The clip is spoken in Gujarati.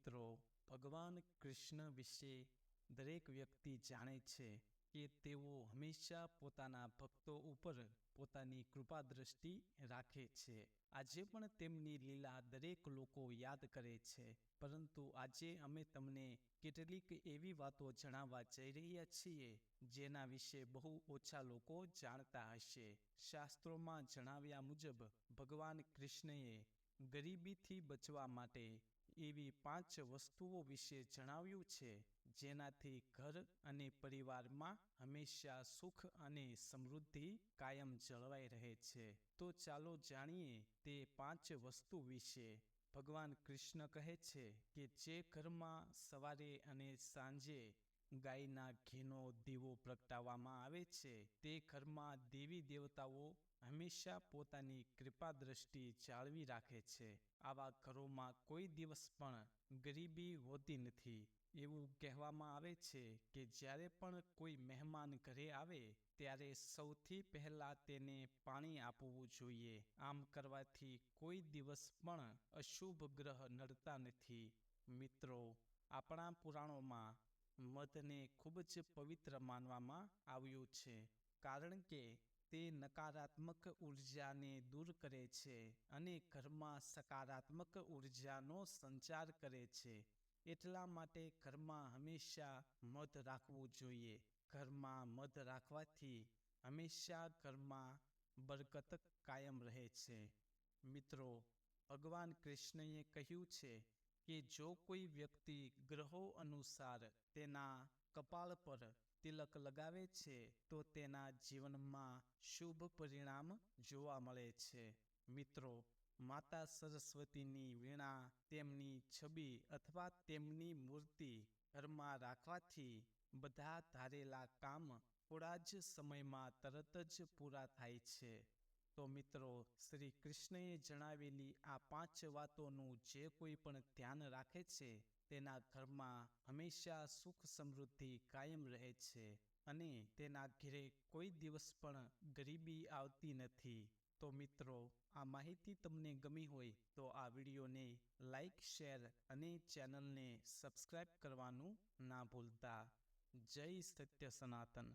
મિત્રો, ભગવાન કૃષ્ણ વિશે દરેક વ્યક્તિ જાણે છે કે તેઓ હંમેશા પોતાના ભક્તો ઉપર પોતાની કૃપા દ્રષ્ટિ રાખે છે. આજે પણ તેમની લીલા દરેક લોકો યાદ કરે છે. પરંતુ આજે અમે તમને કેટલીક એવી વાતો જણાવવા જઈ રહ્યા છીએ જેના વિશે બહુ ઓછા લોકો જાણતા હશે. શાસ્ત્રોમાં જણાવ્યા મુજબ ભગવાન કૃષ્ણએ ગરીબીથી બચવા માટે એવી 5 વસ્તુઓ વિશે જણાવ્યું છે જેનાથી ઘર અને પરિવારમાં હંમેશા સુખ અને સમૃદ્ધિ કાયમ જળવાઈ રહે છે. તો ચાલો જાણીએ તે 5 વસ્તુ વિશે. ભગવાન કૃષ્ણ કહે છે કે જે ઘરમાં સવારે અને સાંજે ગાયના ઘીનો દીવો પ્રગટાવવામાં આવે છે તે ઘરમાં દેવી દેવતાઓ હંમેશા પોતાની કૃપા દ્રષ્ટિ જાળવી રાખે છે. આવા ઘરોમાં કોઈ દિવસ પણ ગરીબી હોતી નથી. એવું કહેવામાં આવે છે કે જ્યારે પણ કોઈ મહેમાન ઘરે આવે ત્યારે સૌથી પહેલા તેને પાણી આપવું જોઈએ. આમ કરવાથી કોઈ દિવસ પણ અશુભ ગ્રહ નડતા નથી. મિત્રો, આપણા પુરાણોમાં મધને ખૂબ જ પવિત્ર માનવામાં આવ્યું છે, કારણ કે તે નકારાત્મક ઉર્જાને દૂર કરે છે અને ઘરમાં સકારાત્મક ઉર્જાનો સંચાર કરે છે. એટલા માટે ઘરમાં હંમેશા મધ રાખવું જોઈએ. ઘરમાં મધ રાખવાથી હંમેશા ઘરમાં બરકત કાયમ રહે છે. મિત્રો, ભગવાન કૃષ્ણએ કહ્યું છે કે જો કોઈ વ્યક્તિ ગ્રહો અનુસાર તેના કપાળ પર તિલક લગાવે છે તો તેના જીવનમાં શુભ પરિણામ જોવા મળે છે. મિત્રો, માતા સરસ્વતીની વીણા, તેમની છબી અથવા તેમની મૂર્તિ ઘરમાં રાખવાથી બધા ધારેલા કામ થોડા જ સમયમાં તરત જ પૂરા થાય છે. તો મિત્રો, શ્રી કૃષ્ણએ જણાવેલી આ 5 વાતોનું જે કોઈ પણ ધ્યાન રાખે છે તેના ઘરમાં હંમેશા સુખ સમૃદ્ધિ કાયમ રહે છે અને તેના ઘરે કોઈ દિવસ પણ ગરીબી આવતી નથી. તો મિત્રો, આ માહિતી તમને ગમી હોય તો આ વિડીયોને લાઈક, શેર અને ચેનલને સબસ્ક્રાઈબ કરવાનું ના ભૂલતા. જય સત્ય સનાતન.